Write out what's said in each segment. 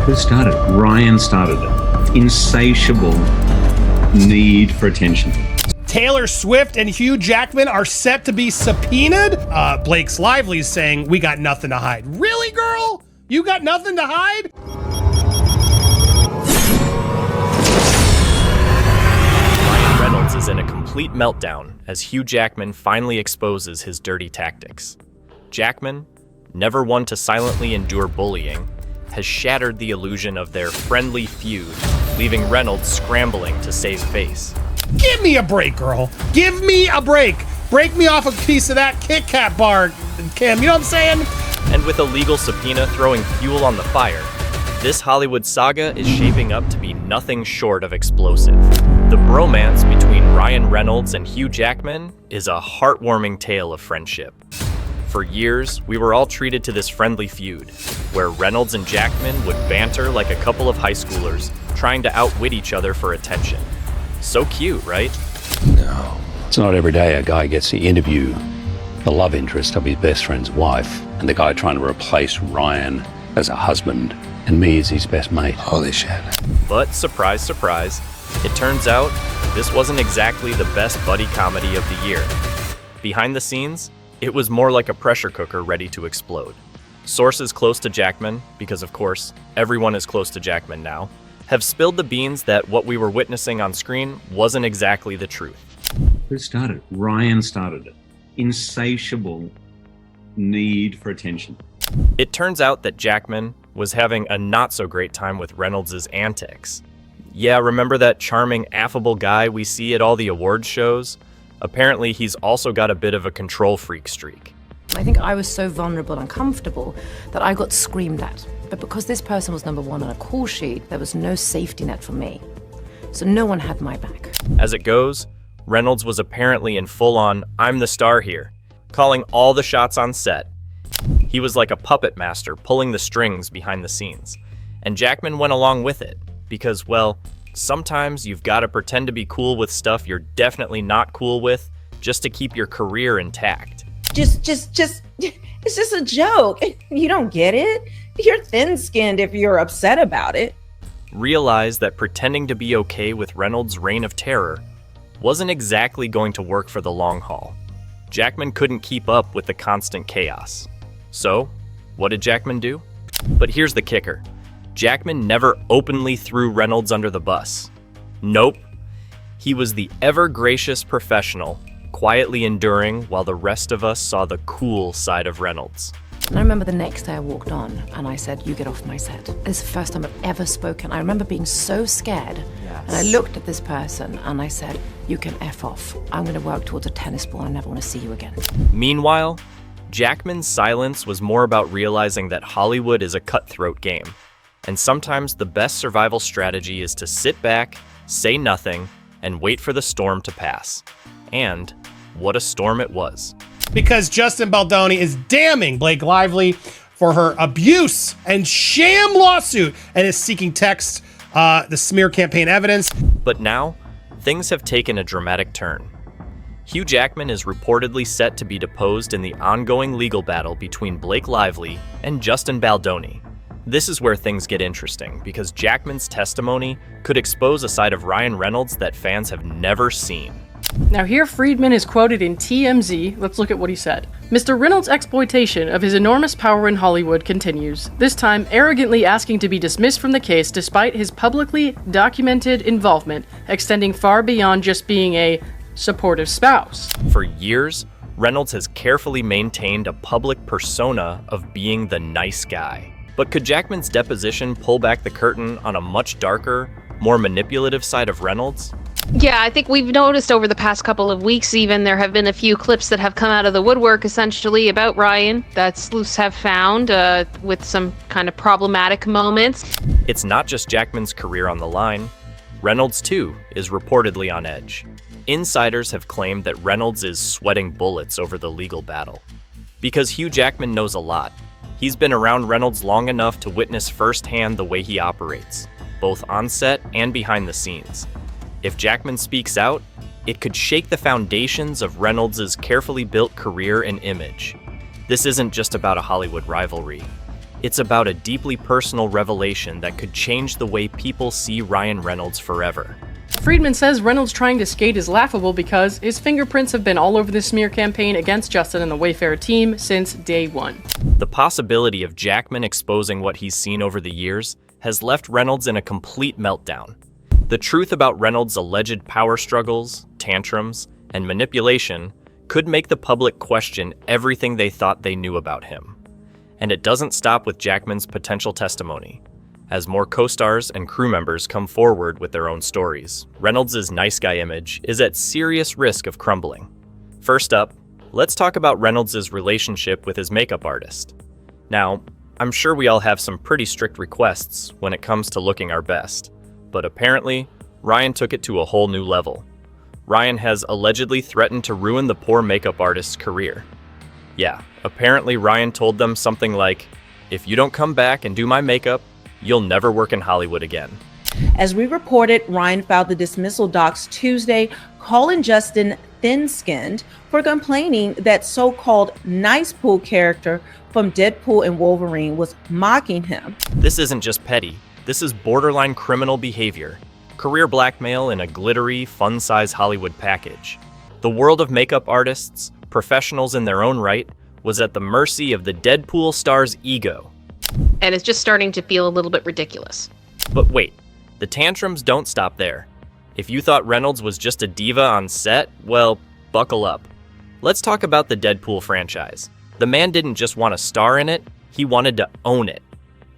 Who started it? Ryan started it. Insatiable need for attention. Taylor Swift and Hugh Jackman are set to be subpoenaed. Blake's Lively's saying, we got nothing to hide. Really, girl? You got nothing to hide? Ryan Reynolds is in a complete meltdown as Hugh Jackman finally exposes his dirty tactics. Jackman, never one to silently endure bullying, has shattered the illusion of their friendly feud, leaving Reynolds scrambling to save face. Give me a break, girl. Give me a break. Break me off a piece of that Kit Kat bar, Kim. You know what I'm saying? And with a legal subpoena throwing fuel on the fire, this Hollywood saga is shaping up to be nothing short of explosive. The bromance between Ryan Reynolds and Hugh Jackman is a heartwarming tale of friendship. For years, we were all treated to this friendly feud, where Reynolds and Jackman would banter like a couple of high schoolers, trying to outwit each other for attention. So cute, right? No. It's not every day a guy gets to interview the love interest of his best friend's wife, and the guy trying to replace Ryan as a husband, and me as his best mate. Holy shit. But surprise, surprise, it turns out this wasn't exactly the best buddy comedy of the year. Behind the scenes, it was more like a pressure cooker ready to explode. Sources close to Jackman, because of course, everyone is close to Jackman now, have spilled the beans that what we were witnessing on screen wasn't exactly the truth. Who started it? Ryan started it. Insatiable need for attention. It turns out that Jackman was having a not-so-great time with Reynolds' antics. Yeah, remember that charming, affable guy we see at all the awards shows? Apparently, he's also got a bit of a control freak streak. I think I was so vulnerable and uncomfortable that I got screamed at. But because this person was number one on a call sheet, there was no safety net for me. So no one had my back. As it goes, Reynolds was apparently in full-on, I'm the star here, calling all the shots on set. He was like a puppet master pulling the strings behind the scenes. And Jackman went along with it, because, well, sometimes you've got to pretend to be cool with stuff you're definitely not cool with just to keep your career intact. It's just a joke. You don't get it? You're thin-skinned if you're upset about it. Realize that pretending to be okay with Reynolds' reign of terror wasn't exactly going to work for the long haul. Jackman couldn't keep up with the constant chaos. So, what did Jackman do? But here's the kicker. Jackman never openly threw Reynolds under the bus. Nope. He was the ever-gracious professional, quietly enduring while the rest of us saw the cool side of Reynolds. And I remember the next day I walked on and I said, you get off my set. It's the first time I've ever spoken. I remember being so scared. Yes. And I looked at this person and I said, you can F off. I'm going to work towards a tennis ball. I never want to see you again. Meanwhile, Jackman's silence was more about realizing that Hollywood is a cutthroat game. And sometimes the best survival strategy is to sit back, say nothing, and wait for the storm to pass. And what a storm it was. Because Justin Baldoni is damning Blake Lively for her abuse and sham lawsuit and is seeking the smear campaign evidence. But now, things have taken a dramatic turn. Hugh Jackman is reportedly set to be deposed in the ongoing legal battle between Blake Lively and Justin Baldoni. This is where things get interesting, because Jackman's testimony could expose a side of Ryan Reynolds that fans have never seen. Now here Friedman is quoted in TMZ. Let's look at what he said. Mr. Reynolds' exploitation of his enormous power in Hollywood continues, this time arrogantly asking to be dismissed from the case despite his publicly documented involvement extending far beyond just being a supportive spouse. For years, Reynolds has carefully maintained a public persona of being the nice guy. But could Jackman's deposition pull back the curtain on a much darker, more manipulative side of Reynolds? Yeah, I think we've noticed over the past couple of weeks even there have been a few clips that have come out of the woodwork essentially about Ryan that sleuths have found with some kind of problematic moments. It's not just Jackman's career on the line. Reynolds, too, is reportedly on edge. Insiders have claimed that Reynolds is sweating bullets over the legal battle. Because Hugh Jackman knows a lot. He's been around Reynolds long enough to witness firsthand the way he operates, both on set and behind the scenes. If Jackman speaks out, it could shake the foundations of Reynolds' carefully built career and image. This isn't just about a Hollywood rivalry. It's about a deeply personal revelation that could change the way people see Ryan Reynolds forever. Friedman says Reynolds trying to skate is laughable because his fingerprints have been all over the smear campaign against Justin and the Wayfair team since day one. The possibility of Jackman exposing what he's seen over the years has left Reynolds in a complete meltdown. The truth about Reynolds' alleged power struggles, tantrums, and manipulation could make the public question everything they thought they knew about him. And it doesn't stop with Jackman's potential testimony. As more co-stars and crew members come forward with their own stories, Reynolds' nice guy image is at serious risk of crumbling. First up, let's talk about Reynolds' relationship with his makeup artist. Now, I'm sure we all have some pretty strict requests when it comes to looking our best, but apparently, Ryan took it to a whole new level. Ryan has allegedly threatened to ruin the poor makeup artist's career. Yeah, apparently Ryan told them something like, "If you don't come back and do my makeup, you'll never work in Hollywood again." As we reported, Ryan filed the dismissal docs Tuesday, calling Justin thin-skinned for complaining that so-called nice pool character from Deadpool and Wolverine was mocking him. This isn't just petty. This is borderline criminal behavior. Career blackmail in a glittery, fun-size Hollywood package. The world of makeup artists, professionals in their own right, was at the mercy of the Deadpool star's ego. And it's just starting to feel a little bit ridiculous. But wait, the tantrums don't stop there. If you thought Reynolds was just a diva on set, well, buckle up. Let's talk about the Deadpool franchise. The man didn't just want to star in it, he wanted to own it.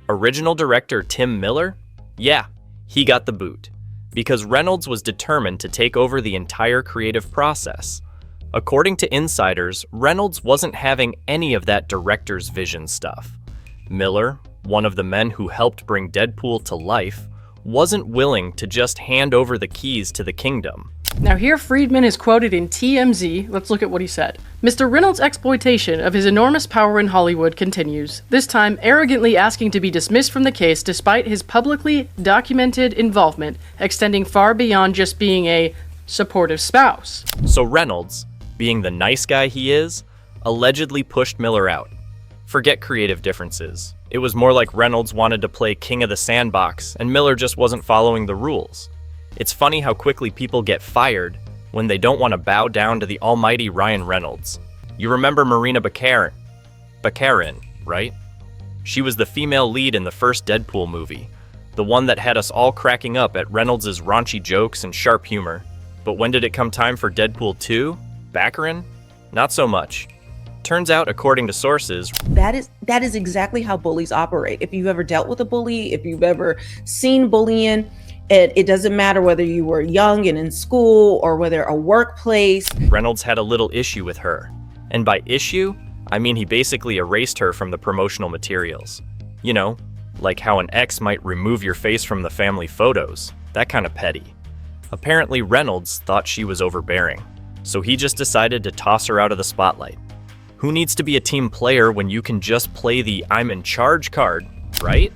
Original director Tim Miller? Yeah, he got the boot. Because Reynolds was determined to take over the entire creative process. According to insiders, Reynolds wasn't having any of that director's vision stuff. Miller, one of the men who helped bring Deadpool to life, wasn't willing to just hand over the keys to the kingdom. Now here Friedman is quoted in TMZ. Let's look at what he said. Mr. Reynolds' exploitation of his enormous power in Hollywood continues, this time arrogantly asking to be dismissed from the case despite his publicly documented involvement extending far beyond just being a supportive spouse. So Reynolds, being the nice guy he is, allegedly pushed Miller out. Forget creative differences. It was more like Reynolds wanted to play king of the sandbox and Miller just wasn't following the rules. It's funny how quickly people get fired when they don't want to bow down to the almighty Ryan Reynolds. You remember Marina Baccarin, right? She was the female lead in the first Deadpool movie, the one that had us all cracking up at Reynolds' raunchy jokes and sharp humor. But when did it come time for Deadpool 2? Baccarin? Not so much. Turns out, according to sources, That is exactly how bullies operate. If you've ever dealt with a bully, if you've ever seen bullying, it doesn't matter whether you were young and in school or whether a workplace. Reynolds had a little issue with her. And by issue, I mean he basically erased her from the promotional materials. You know, like how an ex might remove your face from the family photos. That kind of petty. Apparently Reynolds thought she was overbearing, so he just decided to toss her out of the spotlight. Who needs to be a team player when you can just play the I'm in charge card, right?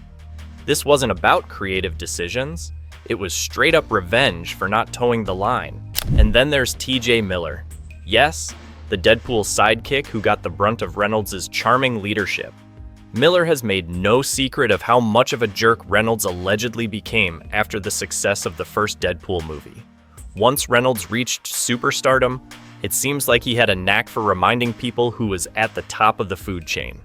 This wasn't about creative decisions. It was straight up revenge for not towing the line. And then there's TJ Miller. Yes, the Deadpool sidekick who got the brunt of Reynolds' charming leadership. Miller has made no secret of how much of a jerk Reynolds allegedly became after the success of the first Deadpool movie. Once Reynolds reached superstardom, it seems like he had a knack for reminding people who was at the top of the food chain.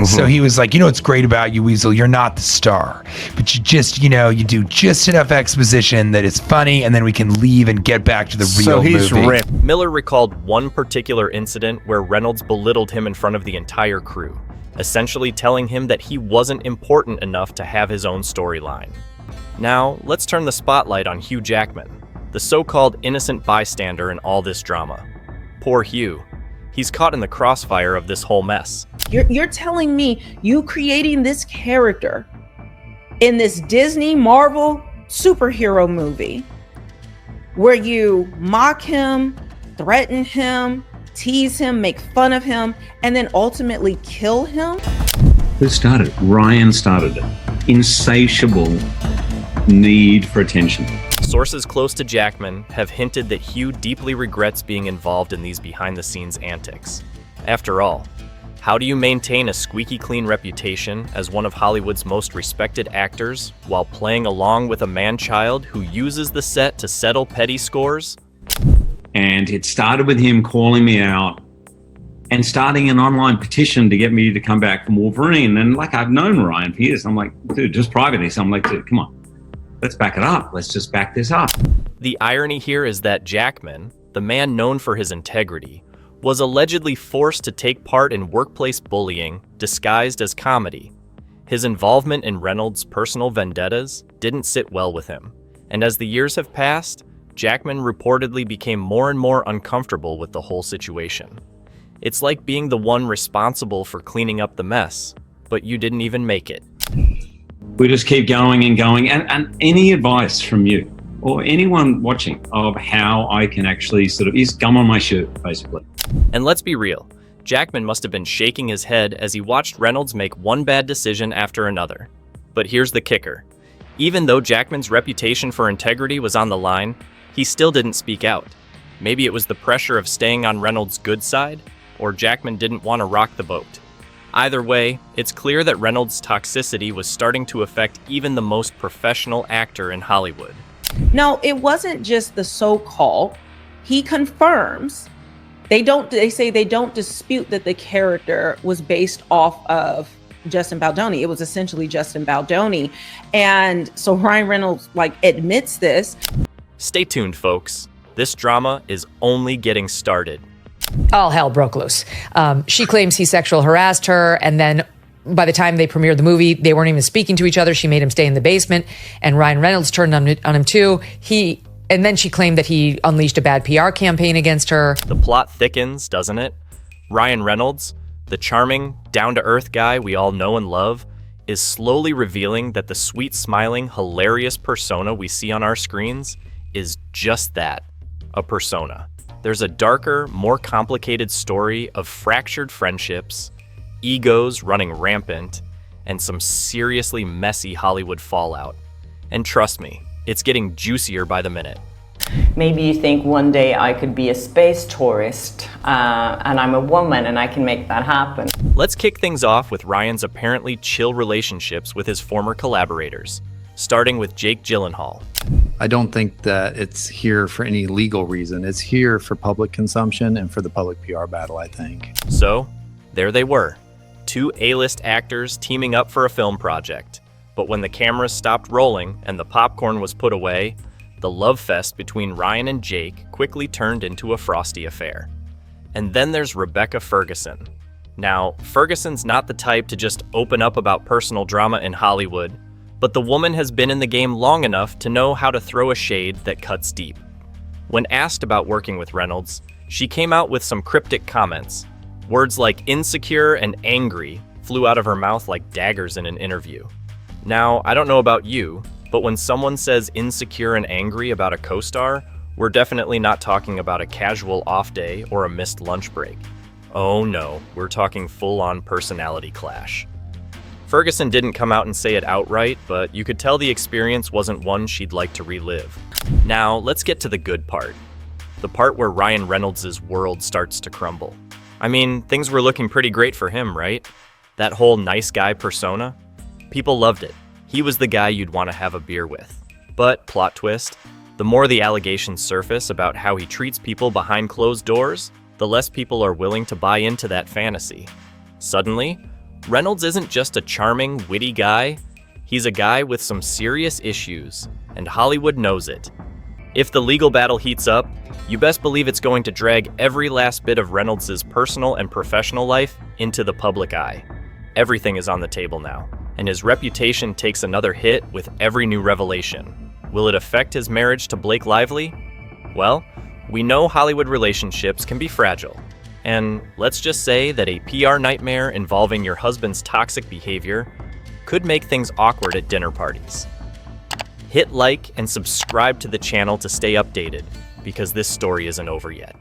So he was like, you know what's great about you, Weasel? You're not the star. But you just, you do just enough exposition that it's funny, and then we can leave and get back to the real movie. Miller recalled one particular incident where Reynolds belittled him in front of the entire crew, essentially telling him that he wasn't important enough to have his own storyline. Now, let's turn the spotlight on Hugh Jackman, the so-called innocent bystander in all this drama. Poor Hugh. He's caught in the crossfire of this whole mess. You're telling me you creating this character in this Disney Marvel superhero movie where you mock him, threaten him, tease him, make fun of him, and then ultimately kill him? Who started it? Ryan started it. Insatiable need for attention. Sources close to Jackman have hinted that Hugh deeply regrets being involved in these behind-the-scenes antics. After all, How do you maintain a squeaky clean reputation as one of Hollywood's most respected actors while playing along with a man-child who uses the set to settle petty scores? And it started with him calling me out and starting an online petition to get me to come back from Wolverine. And like, I've known Ryan for years. I'm like, dude, just privately. So I'm like, dude, come on, let's back it up. Let's just back this up. The irony here is that Jackman, the man known for his integrity, was allegedly forced to take part in workplace bullying disguised as comedy. His involvement in Reynolds' personal vendettas didn't sit well with him, and as the years have passed, Jackman reportedly became more and more uncomfortable with the whole situation. It's like being the one responsible for cleaning up the mess, but you didn't even make it. We just keep going and going, and any advice from you or anyone watching of how I can actually is gum on my shirt, basically. And let's be real, Jackman must have been shaking his head as he watched Reynolds make one bad decision after another. But here's the kicker. Even though Jackman's reputation for integrity was on the line, he still didn't speak out. Maybe it was the pressure of staying on Reynolds' good side, or Jackman didn't want to rock the boat. Either way, it's clear that Reynolds' toxicity was starting to affect even the most professional actor in Hollywood. No, it wasn't just the so-called. He confirms. They say they don't dispute that the character was based off of Justin Baldoni. It was essentially Justin Baldoni. And so Ryan Reynolds admits this. Stay tuned, folks. This drama is only getting started. All hell broke loose. She claims he sexual harassed her, and then by the time they premiered the movie, they weren't even speaking to each other. She made him stay in the basement, and Ryan Reynolds turned on him too. And then she claimed that he unleashed a bad PR campaign against her. The plot thickens, doesn't it? Ryan Reynolds, the charming, down-to-earth guy we all know and love, is slowly revealing that the sweet, smiling, hilarious persona we see on our screens is just that, a persona. There's a darker, more complicated story of fractured friendships, egos running rampant, and some seriously messy Hollywood fallout. And trust me, it's getting juicier by the minute. Maybe you think one day I could be a space tourist, and I'm a woman and I can make that happen. Let's kick things off with Ryan's apparently chill relationships with his former collaborators, starting with Jake Gyllenhaal. I don't think that it's here for any legal reason. It's here for public consumption and for the public PR battle, I think. So, there they were, two A-list actors teaming up for a film project. But when the cameras stopped rolling and the popcorn was put away, the love fest between Ryan and Jake quickly turned into a frosty affair. And then there's Rebecca Ferguson. Now, Ferguson's not the type to just open up about personal drama in Hollywood, but the woman has been in the game long enough to know how to throw a shade that cuts deep. When asked about working with Reynolds, she came out with some cryptic comments. Words like insecure and angry flew out of her mouth like daggers in an interview. Now, I don't know about you, but when someone says insecure and angry about a co-star, we're definitely not talking about a casual off day or a missed lunch break. Oh no, we're talking full-on personality clash. Ferguson didn't come out and say it outright, but you could tell the experience wasn't one she'd like to relive. Now, let's get to the good part. The part where Ryan Reynolds' world starts to crumble. I mean, things were looking pretty great for him, right? That whole nice guy persona? People loved it. He was the guy you'd want to have a beer with. But, plot twist, the more the allegations surface about how he treats people behind closed doors, the less people are willing to buy into that fantasy. Suddenly, Reynolds isn't just a charming, witty guy, he's a guy with some serious issues, and Hollywood knows it. If the legal battle heats up, you best believe it's going to drag every last bit of Reynolds' personal and professional life into the public eye. Everything is on the table now, and his reputation takes another hit with every new revelation. Will it affect his marriage to Blake Lively? Well, we know Hollywood relationships can be fragile, and let's just say that a PR nightmare involving your husband's toxic behavior could make things awkward at dinner parties. Hit like and subscribe to the channel to stay updated, because this story isn't over yet.